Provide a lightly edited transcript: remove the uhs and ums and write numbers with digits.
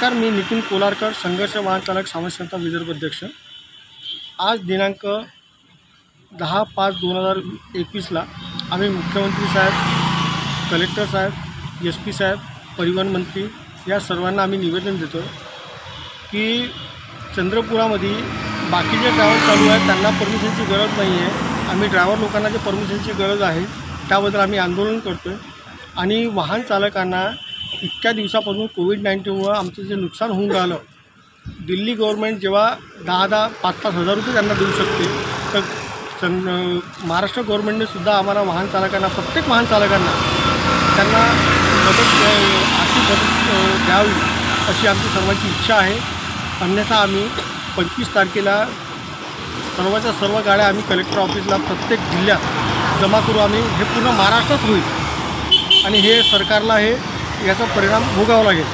नमस्कार, मी नितीन कोलारकर, संघर्ष वाहन चालक समाज संस्था विदर्भ अध्यक्ष। आज दिनांक 10/5/2021ला आम्ही मुख्यमंत्री साहेब, कलेक्टर साहेब, SP साहेब, परिवहन मंत्री या सर्वांना आम्ही निवेदन देतो की चंद्रपुरामध्ये बाकीचे ड्रायव्हर चालू आहेत, त्यांना परमिशनची गरज नाही आहे। आम्ही ड्रायव्हर लोकांना जे परमिशनची गरज आहे त्याबद्दल आम्ही आंदोलन करतो आहे आणि वाहन चालकांना इतक्या दिवसापासून कोविड-19मुळे आमचं जे नुकसान होऊन राहिलं, दिल्ली गव्हर्नमेंट जेव्हा 10,000 5,000 हजार रुपये त्यांना देऊ शकते, तर महाराष्ट्र गव्हर्नमेंटने सुद्धा आम्हाला वाहन चालकांना, प्रत्येक वाहन चालकांना त्यांना आर्थिक मदत द्यावी अशी आमची सर्वांची इच्छा आहे। अन्यथा आम्ही 25 तारखेला सर्वच्या सर्व गाड्या आम्ही कलेक्टर ऑफिसला प्रत्येक जिल्ह्यात जमा करू। आम्ही हे पूर्ण महाराष्ट्रात होईल आणि हे सरकारला याचा परिणाम भोगावा लागेल।